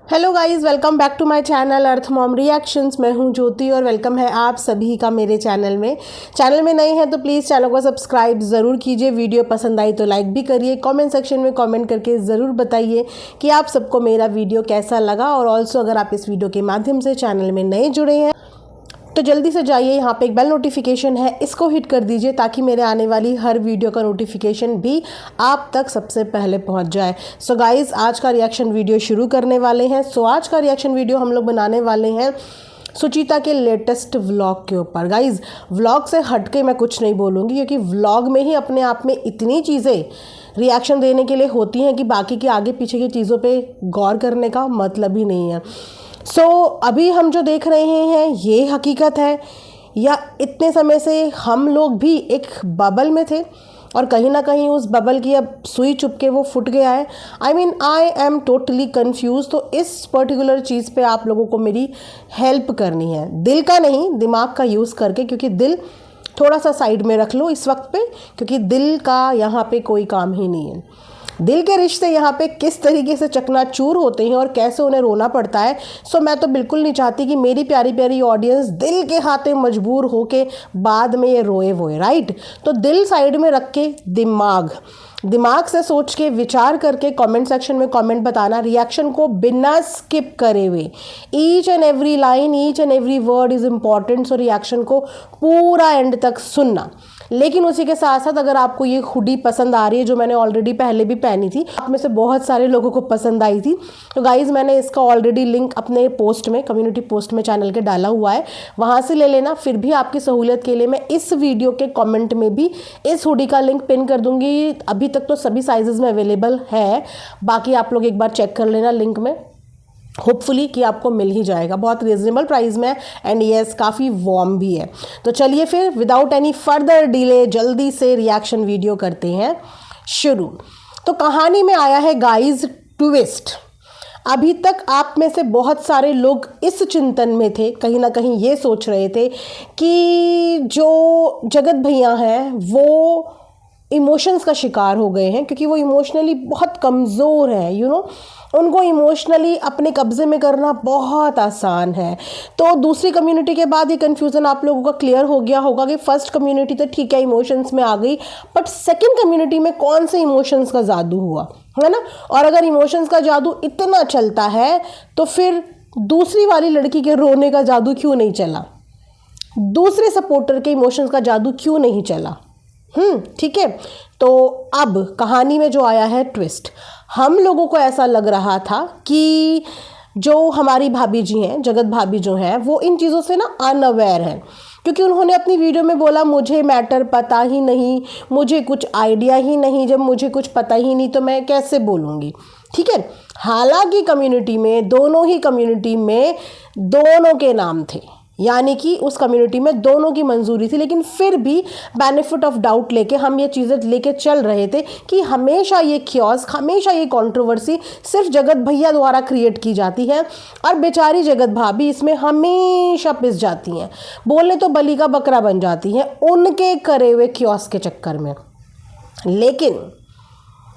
Hello guys, welcome back to my channel earth mom reactions. मैं हूं ज्योति और welcome है आप सभी का मेरे चैनल में नए हैं तो प्लीज़ चैनल को सब्सक्राइब ज़रूर कीजिए। वीडियो पसंद आई तो लाइक भी करिए। कमेंट सेक्शन में कमेंट करके ज़रूर बताइए कि आप सबको मेरा वीडियो कैसा लगा। और ऑल्सो अगर आप इस वीडियो के माध्यम से चैनल में नए जुड़े हैं तो जल्दी से जाइए, यहाँ पे एक बेल नोटिफिकेशन है, इसको हिट कर दीजिए ताकि मेरे आने वाली हर वीडियो का नोटिफिकेशन भी आप तक सबसे पहले पहुँच जाए। सो गाइज़, आज का रिएक्शन वीडियो शुरू करने वाले हैं। आज का रिएक्शन वीडियो हम लोग बनाने वाले हैं सुचिता के लेटेस्ट व्लॉग के ऊपर। गाइज़, व्लॉग से हटके मैं कुछ नहीं बोलूँगी क्योंकि व्लॉग में ही अपने आप में इतनी चीज़ें रिएक्शन देने के लिए होती हैं कि बाकी के आगे पीछे की चीज़ों पे गौर करने का मतलब ही नहीं है। अभी हम जो देख रहे हैं ये हकीकत है या इतने समय से हम लोग भी एक बबल में थे और कहीं ना कहीं उस बबल की अब सुई चुभ के वो फूट गया है। I am totally confuse. तो इस पर्टिकुलर चीज़ पे आप लोगों को मेरी हेल्प करनी है, दिल का नहीं दिमाग का यूज़ करके, क्योंकि दिल थोड़ा सा साइड में रख लो इस वक्त पे, क्योंकि दिल का यहाँ पे कोई काम ही नहीं है। दिल के रिश्ते यहाँ पे किस तरीके से चकनाचूर होते हैं और कैसे उन्हें रोना पड़ता है। मैं तो बिल्कुल नहीं चाहती कि मेरी प्यारी प्यारी ऑडियंस दिल के हाथे मजबूर होके बाद में ये रोए वोए, राइट। तो दिल साइड में रख के दिमाग से सोच के विचार करके कमेंट सेक्शन में कमेंट बताना, रिएक्शन को बिना स्किप करे हुए। Each and every line, each and every word is important. So reaction को पूरा एंड तक सुनना। लेकिन उसी के साथ साथ अगर आपको ये हुडी पसंद आ रही है जो मैंने ऑलरेडी पहले भी पहनी थी, आप में से बहुत सारे लोगों को पसंद आई थी, तो गाइज़ मैंने इसका ऑलरेडी लिंक अपने पोस्ट में, कम्युनिटी पोस्ट में चैनल के डाला हुआ है, वहाँ से ले लेना। फिर भी आपकी सहूलियत के लिए मैं इस वीडियो के कमेंट में भी इस हुडी का लिंक पिन कर दूँगी। अभी तक तो सभी साइजेज़ में अवेलेबल है, बाकी आप लोग एक बार चेक कर लेना लिंक में, होपफुली कि आपको मिल ही जाएगा। बहुत रीजनेबल प्राइस में एंड येस काफ़ी वार्म भी है। तो चलिए फिर विदाउट एनी फर्दर डिले जल्दी से रिएक्शन वीडियो करते हैं शुरू। तो कहानी में आया है गाइज ट्विस्ट। अभी तक आप में से बहुत सारे लोग इस चिंतन में थे, कहीं ना कहीं ये सोच रहे थे कि जो जगत भैया हैं वो इमोशंस का शिकार हो गए हैं, क्योंकि वो इमोशनली बहुत कमज़ोर हैं। उनको इमोशनली अपने कब्ज़े में करना बहुत आसान है। तो दूसरी कम्युनिटी के बाद ये कन्फ्यूज़न आप लोगों का क्लियर हो गया होगा कि फर्स्ट कम्युनिटी तो ठीक है इमोशंस में आ गई, बट सेकंड कम्युनिटी में कौन से इमोशंस का जादू हुआ, है ना। और अगर इमोशंस का जादू इतना चलता है तो फिर दूसरी वाली लड़की के रोने का जादू क्यों नहीं चला, दूसरे सपोर्टर के इमोशंस का जादू क्यों नहीं चला। ठीक है। तो अब कहानी में जो आया है ट्विस्ट, हम लोगों को ऐसा लग रहा था कि जो हमारी भाभी जी हैं, जगत भाभी जो हैं, वो इन चीज़ों से ना अनअवेयर हैं, क्योंकि उन्होंने अपनी वीडियो में बोला मुझे मैटर पता ही नहीं, मुझे कुछ आइडिया ही नहीं। जब मुझे कुछ पता ही नहीं तो मैं कैसे बोलूँगी, ठीक है। हालांकि कम्युनिटी में, दोनों ही कम्युनिटी में दोनों के नाम थे, यानी कि उस कम्युनिटी में दोनों की मंजूरी थी, लेकिन फिर भी बेनिफिट ऑफ डाउट लेके हम ये चीज़ें लेके चल रहे थे कि हमेशा ये क्योस, हमेशा ये कंट्रोवर्सी सिर्फ जगत भैया द्वारा क्रिएट की जाती है और बेचारी जगत भाभी इसमें हमेशा पिस जाती हैं, बोलने तो बलि का बकरा बन जाती हैं उनके करे हुए क्योस के चक्कर में। लेकिन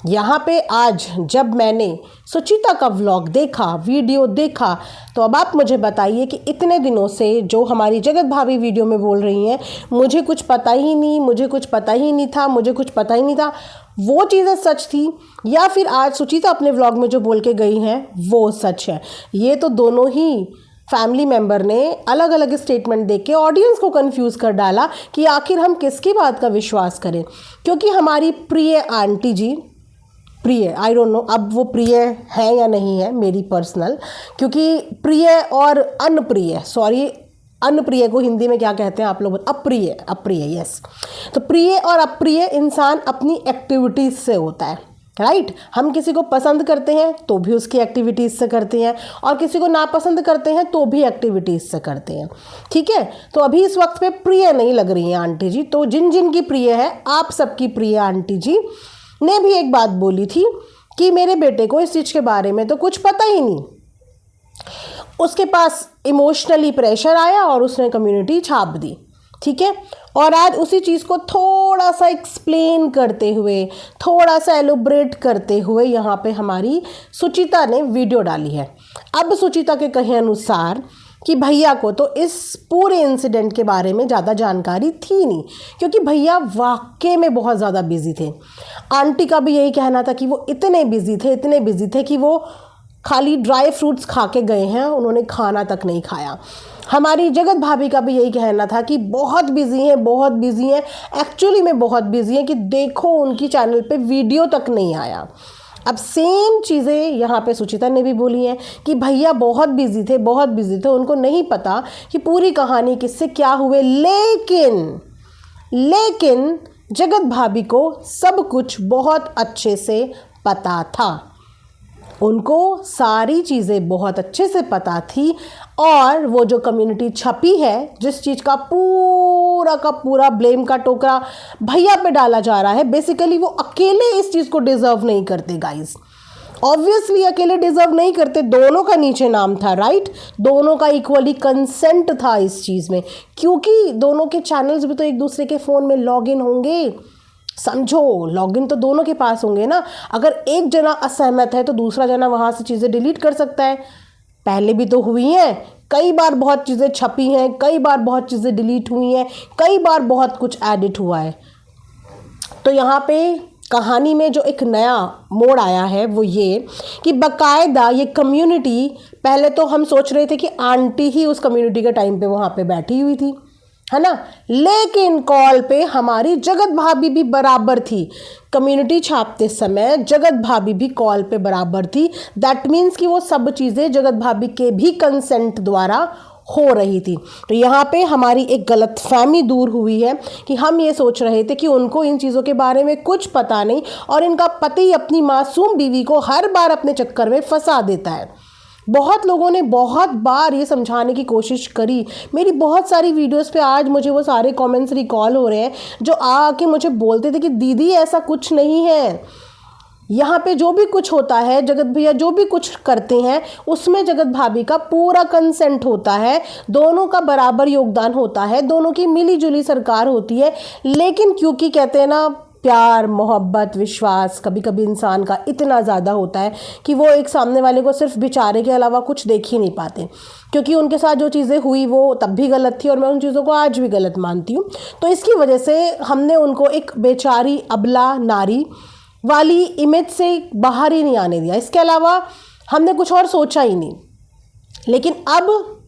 यहाँ पे आज जब मैंने सुचिता का व्लॉग देखा, वीडियो देखा, तो अब आप मुझे बताइए कि इतने दिनों से जो हमारी जगत भाभी वीडियो में बोल रही हैं मुझे कुछ पता ही नहीं, मुझे कुछ पता ही नहीं था, मुझे कुछ पता ही नहीं था, वो चीज़ें सच थी या फिर आज सुचिता अपने व्लॉग में जो बोल के गई हैं वो सच है। ये तो दोनों ही फैमिली मेंबर ने अलग अलग स्टेटमेंट देके के ऑडियंस को कंफ्यूज कर डाला कि आखिर हम किसकी बात का विश्वास करें। क्योंकि हमारी प्रिय आंटी जी, प्रिय, आई डोंट नो अब वो प्रिय है या नहीं है मेरी पर्सनल, क्योंकि प्रिय और अनप्रिय, सॉरी अनप्रिय को हिंदी में क्या कहते हैं आप लोग, अप्रिय, अप्रिय, यस। तो प्रिय और अप्रिय इंसान अपनी एक्टिविटीज़ से होता है, राइट। हम किसी को पसंद करते हैं तो भी उसकी एक्टिविटीज़ से करते हैं और किसी को नापसंद करते हैं तो भी एक्टिविटीज़ से करते हैं, ठीक है। तो अभी इस वक्त पे प्रिय नहीं लग रही हैं आंटी जी, तो जिन जिन की प्रिय है, आप सबकी प्रिय आंटी जी ने भी एक बात बोली थी कि मेरे बेटे को इस चीज़ के बारे में तो कुछ पता ही नहीं, उसके पास इमोशनली प्रेशर आया और उसने कम्युनिटी छाप दी, ठीक है। और आज उसी चीज़ को थोड़ा सा एक्सप्लेन करते हुए, थोड़ा सा एलोब्रेट करते हुए यहाँ पे हमारी सुचिता ने वीडियो डाली है। अब सुचिता के कहे अनुसार कि भैया को तो इस पूरे इंसिडेंट के बारे में ज़्यादा जानकारी थी नहीं, क्योंकि भैया वाकई में बहुत ज़्यादा बिजी थे। आंटी का भी यही कहना था कि वो इतने बिजी थे कि वो खाली ड्राई फ्रूट्स खा के गए हैं, उन्होंने खाना तक नहीं खाया। हमारी जगत भाभी का भी यही कहना था कि बहुत बिजी हैं, एक्चुअली में बहुत बिजी हैं, कि देखो उनकी चैनल पे वीडियो तक नहीं आया। अब सेम चीज़ें यहाँ पे सुचिता ने भी बोली हैं कि भैया बहुत बिजी थे, उनको नहीं पता कि पूरी कहानी किससे क्या हुए। लेकिन जगत भाभी को सब कुछ बहुत अच्छे से पता था, उनको सारी चीज़ें बहुत अच्छे से पता थी। और वो जो कम्युनिटी छपी है, जिस चीज़ का पूरा ब्लेम का टोकरा भैया पे डाला जा रहा है, बेसिकली वो अकेले इस चीज़ को डिज़र्व नहीं करते गाइस। ऑब्वियसली अकेले डिज़र्व नहीं करते, दोनों का नीचे नाम था, राइट। दोनों का इक्वली कंसेंट था इस चीज़ में, क्योंकि दोनों के चैनल्स भी तो एक दूसरे के फ़ोन में लॉगिन होंगे। समझो, लॉगिन तो दोनों के पास होंगे ना। अगर एक जना असहमत है तो दूसरा जना वहाँ से चीज़ें डिलीट कर सकता है। पहले भी तो हुई हैं, कई बार बहुत चीज़ें छपी हैं, कई बार बहुत चीज़ें डिलीट हुई हैं, कई बार बहुत कुछ एडिट हुआ है। तो यहाँ पे कहानी में जो एक नया मोड़ आया है वो ये कि बाकायदा ये कम्युनिटी, पहले तो हम सोच रहे थे कि आंटी ही उस कम्युनिटी के टाइम पे वहाँ पे बैठी हुई थी, है ना, लेकिन कॉल पे हमारी जगत भाभी भी बराबर थी। कम्युनिटी छापते समय जगत भाभी भी कॉल पे बराबर थी। दैट मीन्स कि वो सब चीज़ें जगत भाभी के भी कंसेंट द्वारा हो रही थी। तो यहाँ पे हमारी एक गलतफहमी दूर हुई है कि हम ये सोच रहे थे कि उनको इन चीज़ों के बारे में कुछ पता नहीं, और इनका पति अपनी मासूम बीवी को हर बार अपने चक्कर में फंसा देता है। बहुत लोगों ने बहुत बार ये समझाने की कोशिश करी। मेरी बहुत सारी वीडियोस पे आज मुझे वो सारे कमेंट्स रिकॉल हो रहे हैं जो आके मुझे बोलते थे कि दीदी ऐसा कुछ नहीं है, यहाँ पे जो भी कुछ होता है, जगत भैया जो भी कुछ करते हैं उसमें जगत भाभी का पूरा कंसेंट होता है, दोनों का बराबर योगदान होता है, दोनों की मिली जुली सरकार होती है। लेकिन क्योंकि कहते हैं ना, प्यार, मोहब्बत, विश्वास कभी कभी इंसान का इतना ज़्यादा होता है कि वो एक सामने वाले को सिर्फ बेचारे के अलावा कुछ देख ही नहीं पाते, क्योंकि उनके साथ जो चीज़ें हुई वो तब भी गलत थी और मैं उन चीज़ों को आज भी गलत मानती हूँ। तो इसकी वजह से हमने उनको एक बेचारी अबला नारी वाली इमेज से बाहर ही नहीं आने दिया। इसके अलावा हमने कुछ और सोचा ही नहीं। लेकिन अब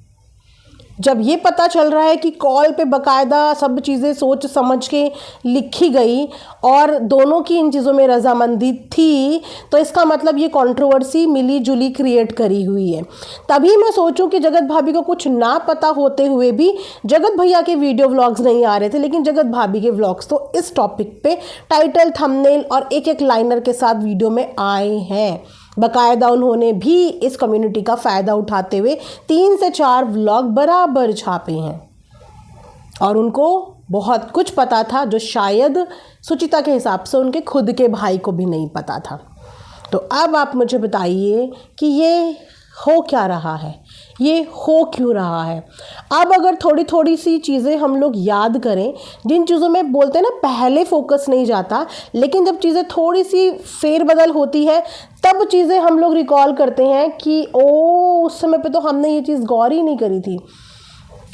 जब ये पता चल रहा है कि कॉल पे बकायदा सब चीज़ें सोच समझ के लिखी गई और दोनों की इन चीज़ों में रजामंदी थी, तो इसका मतलब ये कंट्रोवर्सी मिली जुली क्रिएट करी हुई है। तभी मैं सोचूं कि जगत भाभी को कुछ ना पता होते हुए भी जगत भैया के वीडियो व्लॉग्स नहीं आ रहे थे, लेकिन जगत भाभी के व्लॉग्स तो इस टॉपिक पे टाइटल, थंबनेल और एक एक लाइनर के साथ वीडियो में आए हैं। बाकायदा उन्होंने भी इस कम्युनिटी का फ़ायदा उठाते हुए 3 से 4 व्लॉग बराबर छापे हैं और उनको बहुत कुछ पता था जो शायद सुचिता के हिसाब से उनके खुद के भाई को भी नहीं पता था। तो अब आप मुझे बताइए कि ये हो क्या रहा है, ये हो क्यों रहा है। अब अगर थोड़ी थोड़ी सी चीज़ें हम लोग याद करें, जिन चीज़ों में बोलते हैं ना पहले फोकस नहीं जाता, लेकिन जब चीज़ें थोड़ी सी फेरबदल होती है तब चीज़ें हम लोग रिकॉल करते हैं कि ओ उस समय पे तो हमने ये चीज़ गौर ही नहीं करी थी,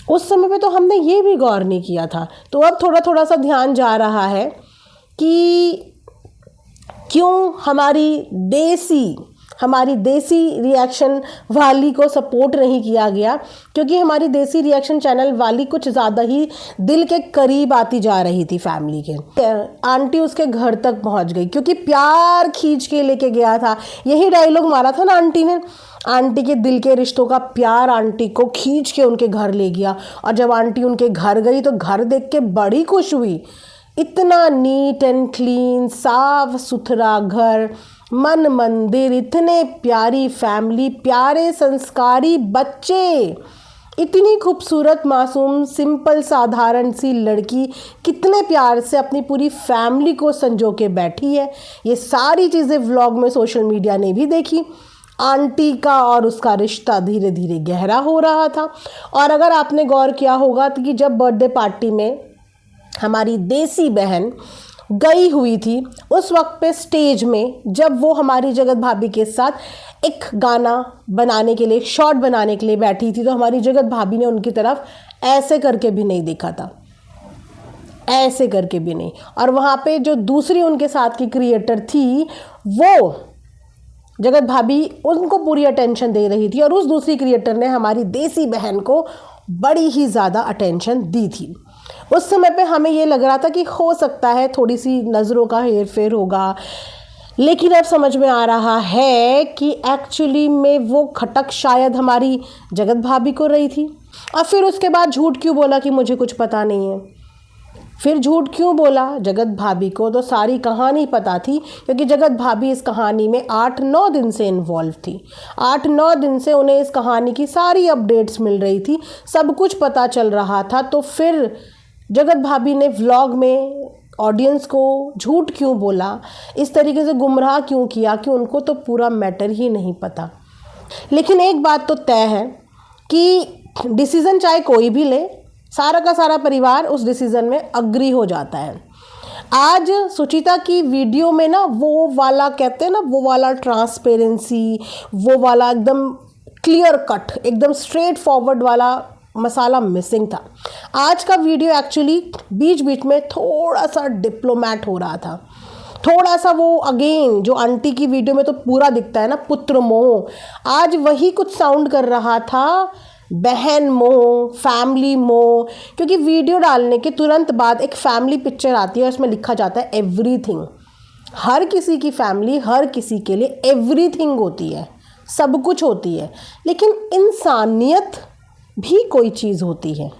उस समय पे तो हमने ये भी गौर नहीं किया था। तो अब थोड़ा थोड़ा सा ध्यान जा रहा है कि क्यों हमारी देसी रिएक्शन वाली को सपोर्ट नहीं किया गया, क्योंकि हमारी देसी रिएक्शन चैनल वाली कुछ ज़्यादा ही दिल के करीब आती जा रही थी फैमिली के। आंटी उसके घर तक पहुंच गई क्योंकि प्यार खींच के लेके गया था। यही डायलॉग मारा था ना आंटी ने, आंटी के दिल के रिश्तों का प्यार आंटी को खींच के उनके घर ले गया। और जब आंटी उनके घर गई तो घर देख के बड़ी खुश हुई। इतना नीट एंड क्लीन, साफ सुथरा घर, मन मंदिर, इतने प्यारी फैमिली, प्यारे संस्कारी बच्चे, इतनी खूबसूरत मासूम सिंपल साधारण सी लड़की कितने प्यार से अपनी पूरी फैमिली को संजो के बैठी है। ये सारी चीज़ें व्लॉग में सोशल मीडिया ने भी देखी। आंटी का और उसका रिश्ता धीरे धीरे गहरा हो रहा था। और अगर आपने गौर किया होगा तो कि जब बर्थडे पार्टी में हमारी देसी बहन गई हुई थी उस वक्त पे स्टेज में, जब वो हमारी जगत भाभी के साथ एक गाना बनाने के लिए, शॉट बनाने के लिए बैठी थी, तो हमारी जगत भाभी ने उनकी तरफ ऐसे करके भी नहीं देखा था, ऐसे करके भी नहीं। और वहाँ पे जो दूसरी उनके साथ की क्रिएटर थी, वो जगत भाभी उनको पूरी अटेंशन दे रही थी और उस दूसरी क्रिएटर ने हमारी देसी बहन को बड़ी ही ज़्यादा अटेंशन दी थी। उस समय पे हमें ये लग रहा था कि हो सकता है थोड़ी सी नज़रों का हेर फेर होगा, लेकिन अब समझ में आ रहा है कि एक्चुअली में वो खटक शायद हमारी जगत भाभी को रही थी। और फिर उसके बाद झूठ क्यों बोला कि मुझे कुछ पता नहीं है? फिर झूठ क्यों बोला? जगत भाभी को तो सारी कहानी पता थी, क्योंकि जगत भाभी इस कहानी में 8-9 दिन से इन्वॉल्व थी। 8-9 दिन से उन्हें इस कहानी की सारी अपडेट्स मिल रही थी, सब कुछ पता चल रहा था। तो फिर जगत भाभी ने व्लॉग में ऑडियंस को झूठ क्यों बोला, इस तरीके से गुमराह क्यों किया कि उनको तो पूरा मैटर ही नहीं पता। लेकिन एक बात तो तय है कि डिसीज़न चाहे कोई भी ले, सारा का सारा परिवार उस डिसीज़न में अग्री हो जाता है। आज सुचिता की वीडियो में ना वो वाला कहते हैं ना, वो वाला ट्रांसपेरेंसी, वो वाला एकदम क्लियर कट, एकदम स्ट्रेट फॉरवर्ड वाला मसाला मिसिंग था। आज का वीडियो एक्चुअली बीच बीच में थोड़ा सा डिप्लोमेट हो रहा था, थोड़ा सा वो अगेन जो आंटी की वीडियो में तो पूरा दिखता है ना पुत्र मोह, आज वही कुछ साउंड कर रहा था बहन मोह, फैमिली मोह। क्योंकि वीडियो डालने के तुरंत बाद एक फैमिली पिक्चर आती है, उसमें लिखा जाता है एवरीथिंग। हर किसी की फैमिली हर किसी के लिए एवरीथिंग होती है, सब कुछ होती है, लेकिन इंसानियत भी कोई चीज़ होती है।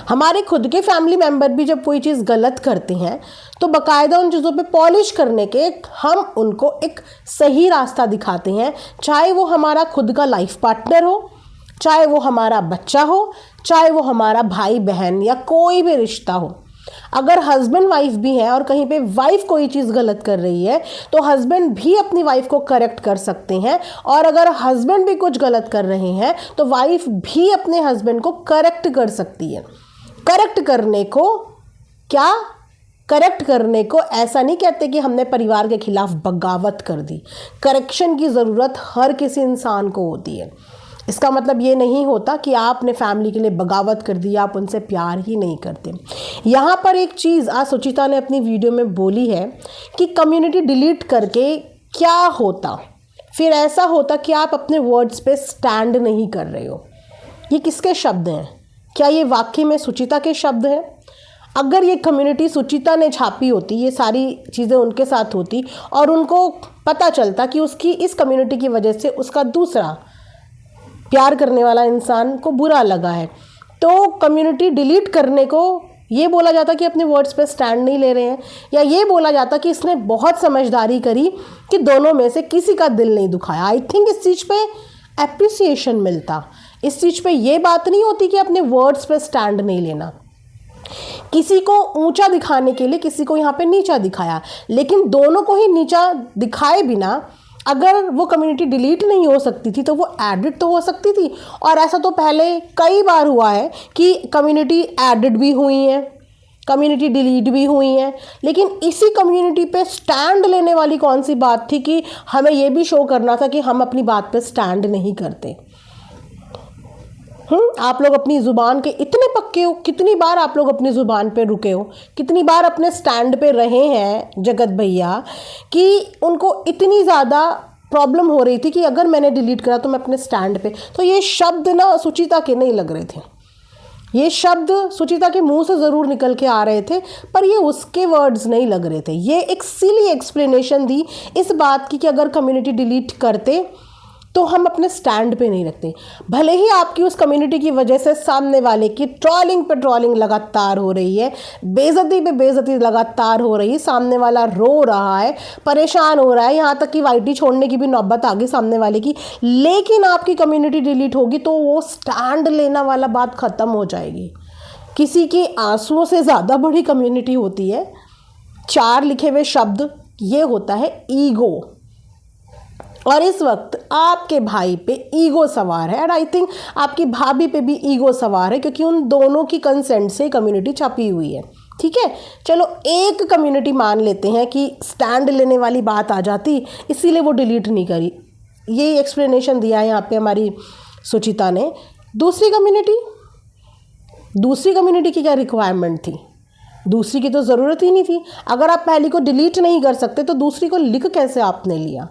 हमारे खुद के फैमिली मेम्बर भी जब कोई चीज़ गलत करते हैं तो बाकायदा उन चीज़ों पे पॉलिश करने के हम उनको एक सही रास्ता दिखाते हैं, चाहे वो हमारा खुद का लाइफ पार्टनर हो, चाहे वो हमारा बच्चा हो, चाहे वो हमारा भाई बहन या कोई भी रिश्ता हो। अगर हस्बैंड वाइफ भी है और कहीं पे वाइफ कोई चीज़ गलत कर रही है तो हस्बैंड भी अपनी वाइफ को करेक्ट कर सकते हैं, और अगर हस्बैंड भी कुछ गलत कर रहे हैं तो वाइफ भी अपने हस्बैंड को करेक्ट कर सकती है। करेक्ट करने को क्या, करेक्ट करने को ऐसा नहीं कहते कि हमने परिवार के खिलाफ बगावत कर दी। करेक्शन की ज़रूरत हर किसी इंसान को होती है। इसका मतलब ये नहीं होता कि आपने फैमिली के लिए बगावत कर दी, आप उनसे प्यार ही नहीं करते। यहाँ पर एक चीज़ आज सुचिता ने अपनी वीडियो में बोली है कि कम्युनिटी डिलीट करके क्या होता, फिर ऐसा होता कि आप अपने वर्ड्स पे स्टैंड नहीं कर रहे हो। ये किसके शब्द हैं? क्या ये वाकई में सुचिता के शब्द हैं? अगर ये कम्युनिटी सुचिता ने छापी होती, ये सारी चीज़ें उनके साथ होती और उनको पता चलता कि उसकी इस कम्युनिटी की वजह से उसका दूसरा प्यार करने वाला इंसान को बुरा लगा है, तो कम्युनिटी डिलीट करने को ये बोला जाता कि अपने वर्ड्स पे स्टैंड नहीं ले रहे हैं, या ये बोला जाता कि इसने बहुत समझदारी करी कि दोनों में से किसी का दिल नहीं दुखाया। आई थिंक इस चीज़ पे एप्रिसिएशन मिलता। इस चीज़ पे ये बात नहीं होती कि अपने वर्ड्स पे स्टैंड नहीं लेना। किसी को ऊंचा दिखाने के लिए किसी को यहाँ पे नीचा दिखाया, लेकिन दोनों को ही नीचा दिखाए बिना अगर वो कम्युनिटी डिलीट नहीं हो सकती थी तो वो एडिट तो हो सकती थी। और ऐसा तो पहले कई बार हुआ है कि कम्युनिटी एडिट भी हुई हैं, कम्युनिटी डिलीट भी हुई हैं, लेकिन इसी कम्युनिटी पे स्टैंड लेने वाली कौन सी बात थी कि हमें ये भी शो करना था कि हम अपनी बात पे स्टैंड नहीं करते। आप लोग अपनी ज़ुबान के इतने पक्के हो, कितनी बार आप लोग अपनी ज़ुबान पे रुके हो, कितनी बार अपने स्टैंड पे रहे हैं जगत भैया, कि उनको इतनी ज़्यादा प्रॉब्लम हो रही थी कि अगर मैंने डिलीट करा तो मैं अपने स्टैंड पे। तो ये शब्द ना सुचिता के नहीं लग रहे थे, ये शब्द सुचिता के मुंह से ज़रूर निकल के आ रहे थे, पर ये उसके वर्ड्स नहीं लग रहे थे। ये एक सिली एक्सप्लेनेशन दी इस बात की कि अगर कम्युनिटी डिलीट करते तो हम अपने स्टैंड पे नहीं रखते। भले ही आपकी उस कम्युनिटी की वजह से सामने वाले की ट्रोलिंग पे ट्रोलिंग लगातार हो रही है, बेइज्जती पे बेइज्जती लगातार हो रही है, सामने वाला रो रहा है, परेशान हो रहा है, यहाँ तक कि वाईटी छोड़ने की भी नौबत आ गई सामने वाले की, लेकिन आपकी कम्युनिटी डिलीट होगी तो वो स्टैंड लेना वाला बात ख़त्म हो जाएगी। किसी के आंसुओं से ज़्यादा बड़ी कम्युनिटी होती है 4 लिखे हुए शब्द, ये होता है ईगो। और इस वक्त आपके भाई पे ईगो सवार है, और आई थिंक आपकी भाभी पे भी ईगो सवार है, क्योंकि उन दोनों की कंसेंट से कम्युनिटी छपी हुई है। ठीक है, चलो एक कम्युनिटी मान लेते हैं कि स्टैंड लेने वाली बात आ जाती, इसीलिए वो डिलीट नहीं करी। ये एक्सप्लेनेशन दिया है यहाँ पे हमारी सुचिता ने। दूसरी कम्युनिटी की क्या रिक्वायरमेंट थी? दूसरी की तो ज़रूरत ही नहीं थी। अगर आप पहली को डिलीट नहीं कर सकते तो दूसरी को लिख कैसे आपने लिया?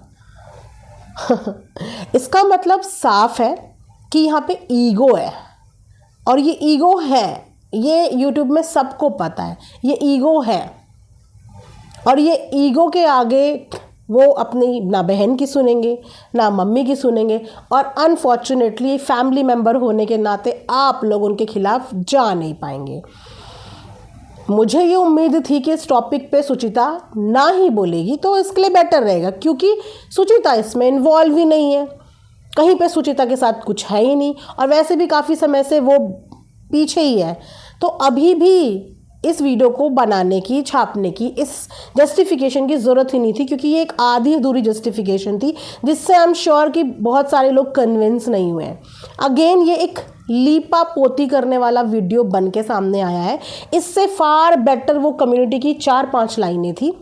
इसका मतलब साफ है कि यहाँ पे ईगो है, और ये ईगो है, ये यूट्यूब में सबको पता है, ये ईगो है। और ये ईगो के आगे वो अपनी ना बहन की सुनेंगे ना मम्मी की सुनेंगे, और अनफॉर्चुनेटली फैमिली मेम्बर होने के नाते आप लोग उनके खिलाफ जा नहीं पाएंगे। मुझे ये उम्मीद थी कि इस टॉपिक पे सुचिता ना ही बोलेगी तो इसके लिए बेटर रहेगा, क्योंकि सुचिता इसमें इन्वॉल्व ही नहीं है, कहीं पे सुचिता के साथ कुछ है ही नहीं, और वैसे भी काफ़ी समय से वो पीछे ही है। तो अभी भी इस वीडियो को बनाने की, छापने की, इस जस्टिफिकेशन की ज़रूरत ही नहीं थी, क्योंकि ये एक आधी अधूरी जस्टिफिकेशन थी जिससे आई एम श्योर कि बहुत सारे लोग कन्विंस नहीं हुए। अगेन ये एक लीपा पोती करने वाला वीडियो बन के सामने आया है। इससे फार बेटर वो कम्युनिटी की 4-5 लाइनें थी,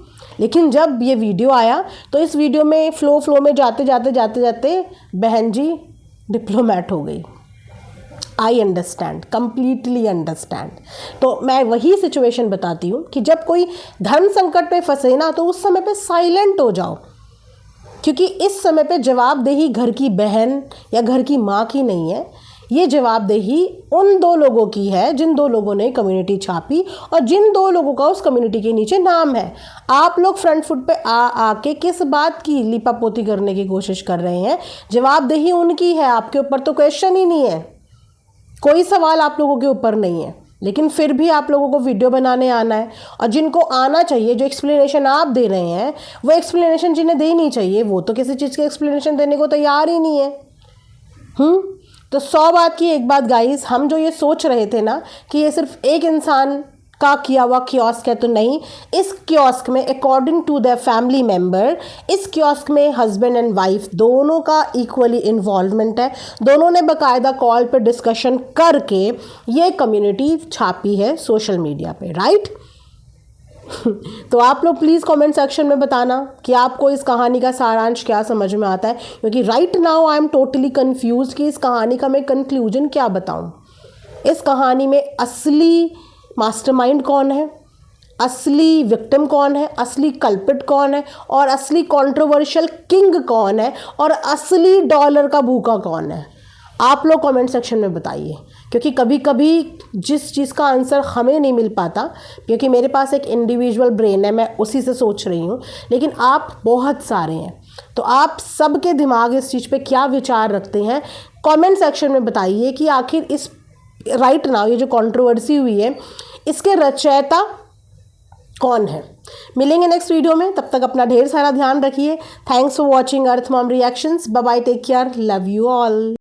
लेकिन जब ये वीडियो आया तो इस वीडियो में फ्लो में जाते जाते बहन जी डिप्लोमेट हो गई। I understand, completely understand. तो मैं वही सिचुएशन बताती हूँ कि जब कोई धर्म संकट पे फंसे ना, तो उस समय पे साइलेंट हो जाओ, क्योंकि इस समय पे जवाबदेही घर की बहन या घर की माँ की नहीं है। ये जवाबदेही उन 2 लोगों की है जिन 2 लोगों ने कम्युनिटी छापी और जिन 2 लोगों का उस कम्युनिटी के नीचे नाम है। आप लोग फ्रंट फुट पे आके किस बात की लिपापोती करने की कोशिश कर रहे हैं? जवाबदेही उनकी है, आपके ऊपर तो क्वेश्चन ही नहीं है, कोई सवाल आप लोगों के ऊपर नहीं है। लेकिन फिर भी आप लोगों को वीडियो बनाने आना है, और जिनको आना चाहिए, जो एक्सप्लेनेशन आप दे रहे हैं, वो एक्सप्लेनेशन जिन्हें देनी चाहिए वो तो किसी चीज़ की एक्सप्लेनेशन देने को तैयार ही नहीं है। तो 100 बात की एक बात गाइस, हम जो ये सोच रहे थे ना कि ये सिर्फ एक इंसान का किया हुआ कियोस्क है, तो नहीं, इस कियोस्क में according to the family member, इस कियोस्क में हस्बैंड एंड वाइफ दोनों का इक्वली इन्वॉल्वमेंट है। दोनों ने बाकायदा कॉल पे डिस्कशन करके ये कम्युनिटी छापी है सोशल मीडिया पे, राइट? तो आप लोग प्लीज़ कमेंट सेक्शन में बताना कि आपको इस कहानी का सारांश क्या समझ में आता है, क्योंकि right now I am totally confuse कि इस कहानी का मैं कंक्लूजन क्या बताऊं। इस कहानी में असली मास्टरमाइंड कौन है, असली विक्टिम कौन है, असली कल्पिट कौन है, और असली कंट्रोवर्शियल किंग कौन है, और असली डॉलर का भूखा कौन है? आप लोग कमेंट सेक्शन में बताइए, क्योंकि कभी कभी जिस चीज़ का आंसर हमें नहीं मिल पाता, क्योंकि मेरे पास एक इंडिविजुअल ब्रेन है, मैं उसी से सोच रही हूँ, लेकिन आप बहुत सारे हैं, तो आप सबके दिमाग इस चीज़ पे क्या विचार रखते हैं? कमेंट सेक्शन में बताइए कि आखिर इस राइट नाउ ये जो कंट्रोवर्सी हुई है, इसके रचयिता कौन है? मिलेंगे नेक्स्ट वीडियो में, तब तक अपना ढेर सारा ध्यान रखिए। Thanks for watching earth mom reactions. Bye bye, take care, love you all.